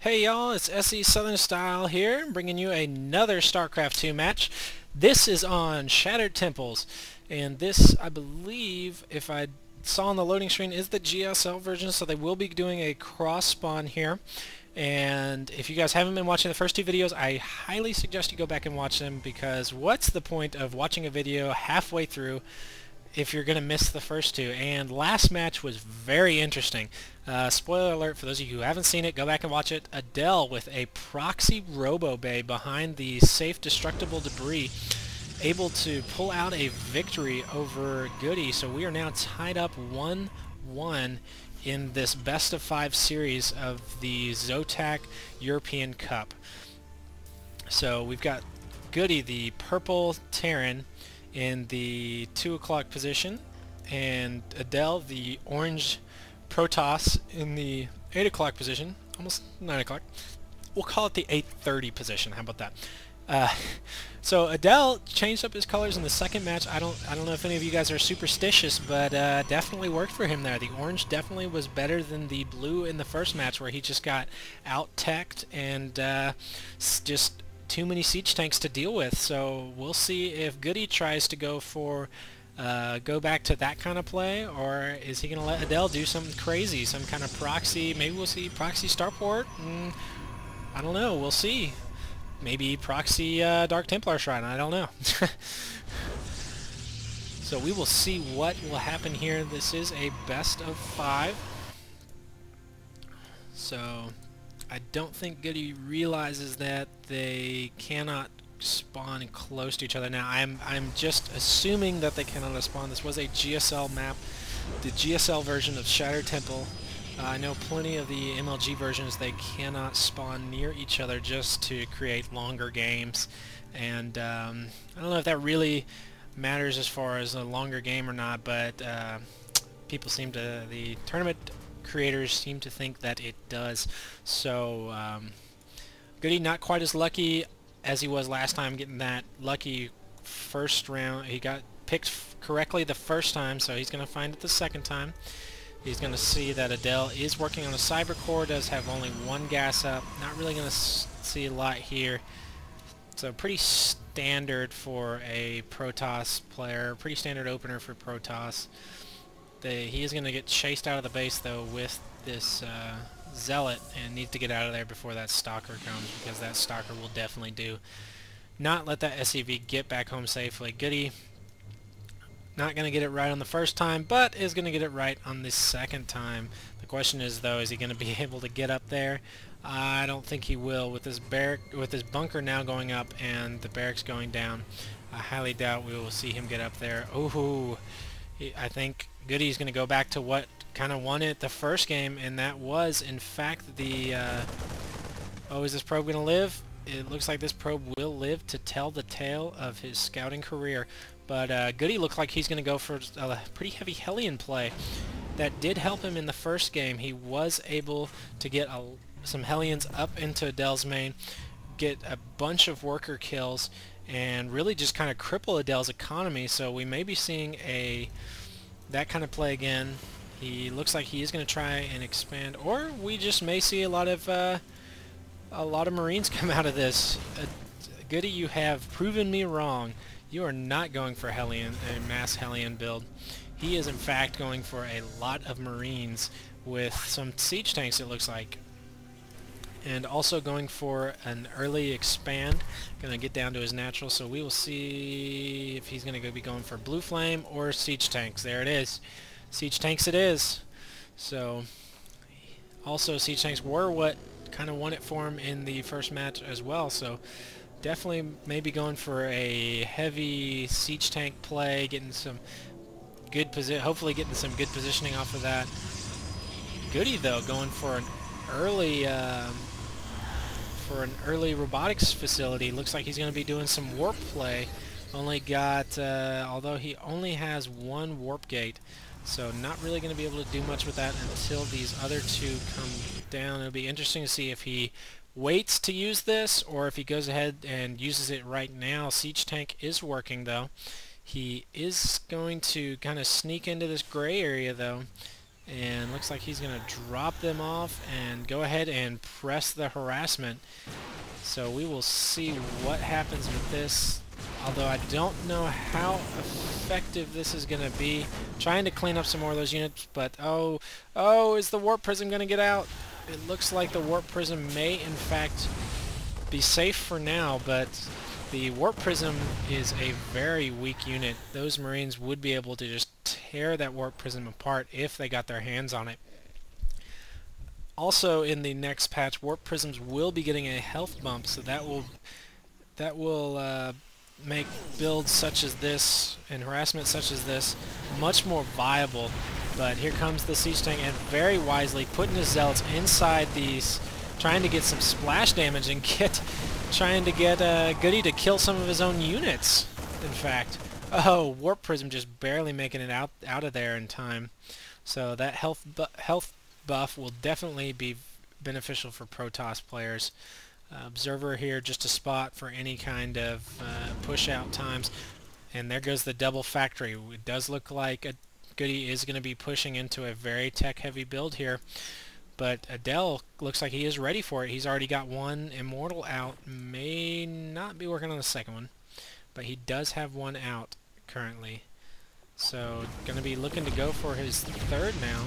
Hey y'all, it's SE Southern Style here, bringing you another StarCraft 2 match. This is on Shattered Temples, and this, I believe, if I saw on the loading screen, is the GSL version, so they will be doing a cross spawn here. And if you guys haven't been watching the first two videos, I highly suggest you go back and watch them, because what's the point of watching a video halfway through if you're going to miss the first two? And last match was very interesting. Spoiler alert for those of you who haven't seen it, go back and watch it. Adel with a proxy robo-bay behind the safe destructible debris, able to pull out a victory over GoOdy. So we are now tied up 1-1 in this best of 5 series of the ZOTAC European Cup. So we've got GoOdy, the purple Terran, in the 2 o'clock position, and Adel, the orange Protoss, in the 8 o'clock position, almost 9 o'clock. We'll call it the 8:30 position. How about that? So Adel changed up his colors in the second match. I don't know if any of you guys are superstitious, but definitely worked for him there. The orange definitely was better than the blue in the first match, where he just got out-teched and just too many siege tanks to deal with. So we'll see if GoOdy tries to go back to that kind of play, or is he going to let Adel do something crazy, some kind of proxy? Maybe we'll see proxy Starport. I don't know. We'll see. Maybe proxy Dark Templar Shrine. I don't know. So we will see what will happen here. This is a best of 5. So I don't think GoOdy realizes that they cannot spawn close to each other. Now I'm just assuming that they cannot spawn. This was a GSL map, the GSL version of Shattered Temple. I know plenty of the MLG versions, they cannot spawn near each other just to create longer games, and I don't know if that really matters as far as a longer game or not, but the tournament creators seem to think that it does. So GoOdy not quite as lucky as he was last time, getting that lucky first round. He got picked correctly the first time, so he's going to find it the second time. He's going to see that Adel is working on a cyber core, does have only 1 gas up. Not really going to see a lot here. So pretty standard for a Protoss player, pretty standard opener for Protoss. He is going to get chased out of the base though with this Zealot, and needs to get out of there before that Stalker comes, because that Stalker will definitely not let that SCV get back home safely. GoOdy not going to get it right on the first time, but is going to get it right on the second time. The question is though, is he going to be able to get up there? I don't think he will, with this bunker now going up and the barracks going down. I highly doubt we will see him get up there. Ooh, I think GoOdy's going to go back to what kind of won it the first game, and that was in fact the oh, is this probe going to live? It looks like this probe will live to tell the tale of his scouting career. But GoOdy looks like he's going to go for a pretty heavy Hellion play. That did help him in the first game. He was able to get some Hellions up into Adel's main, get a bunch of worker kills, and really just kind of cripple Adel's economy. So we may be seeing that kind of play again. He looks like he is going to try and expand, or we just may see a lot of Marines come out of this. GoOdy, you have proven me wrong. You are not going for a mass Hellion build. He is in fact going for a lot of Marines with some siege tanks, it looks like, and also going for an early expand. Going to get down to his natural, so we will see if he's going to be going for Blue Flame or siege tanks. There it is. Siege tanks it is. So also siege tanks were what kind of won it for him in the first match as well. So definitely maybe going for a heavy siege tank play, getting some good hopefully getting some good positioning off of that. GoOdy though going for an early robotics facility. Looks like he's going to be doing some warp play. Only got although he only has 1 warp gate, so not really going to be able to do much with that until these other 2 come down. It'll be interesting to see if he waits to use this, or if he goes ahead and uses it right now. Siege tank is working though. He is going to kind of sneak into this gray area though, And looks like he's going to drop them off and go ahead and press the harassment. So we will see what happens with this. Although I don't know how effective this is going to be. Trying to clean up some more of those units, but oh, is the warp prism going to get out? It looks like the warp prism may in fact be safe for now, but the warp prism is a very weak unit. Those Marines would be able to just tear that warp prism apart if they got their hands on it. Also in the next patch, warp prisms will be getting a health bump, so that will make builds such as this and harassment such as this much more viable. But here comes the siege tank, and very wisely putting his zealots inside these, trying to get some splash damage and trying to get GoOdy to kill some of his own units. In fact, oh, warp prism just barely making it out of there in time. So that health buff will definitely be beneficial for Protoss players. Observer here just a spot for any kind of push out times, and there goes the double factory. It does look like GoOdy is going to be pushing into a very tech heavy build here, but Adel looks like he is ready for it. He's already got one immortal out, may not be working on the second one, but he does have one out currently, so going to be looking to go for his third now.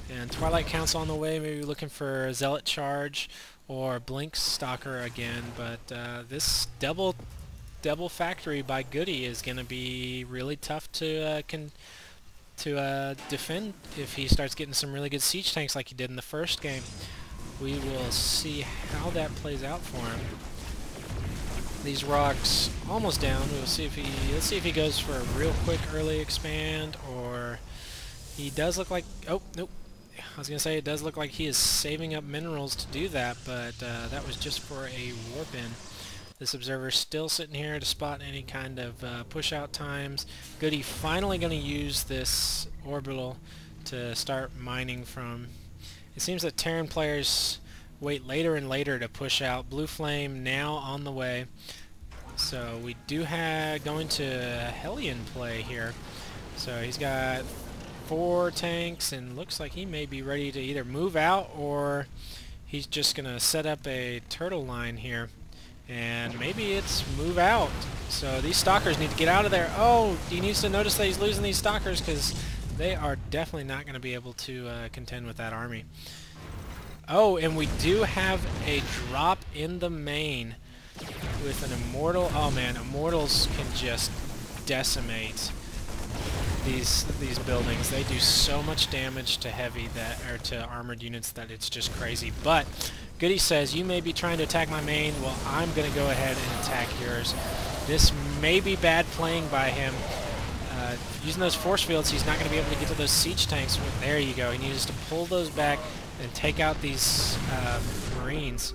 And Twilight Council on the way, maybe looking for a Zealot Charge or Blink Stalker again, but this double factory by GoOdy is going to be really tough to defend if he starts getting some really good siege tanks like he did in the first game. We will see how that plays out for him. These rocks almost down. We'll see if let's see if he goes for a real quick early expand, or he does look like, oh nope. I was going to say it does look like he is saving up minerals to do that, but that was just for a warp in. This observer still sitting here to spot any kind of push out times. GoOdy finally going to use this orbital to start mining from. It seems that Terran players wait later and later to push out. Blue Flame now on the way. So we do have going to Hellion play here. So he's got 4 tanks, and looks like he may be ready to either move out or he's just gonna set up a turtle line here, and maybe it's move out. So these stalkers need to get out of there. Oh, he needs to notice that he's losing these stalkers, because they are definitely not going to be able to contend with that army. Oh, and we do have a drop in the main with an immortal. Oh man, immortals can just decimate these buildings. They do so much damage to heavy or to armored units that it's just crazy. But GoOdy says, you may be trying to attack my main, well I'm going to go ahead and attack yours. This may be bad playing by him. Using those force fields, he's not going to be able to get to those siege tanks. There you go. He needs to pull those back and take out these Marines.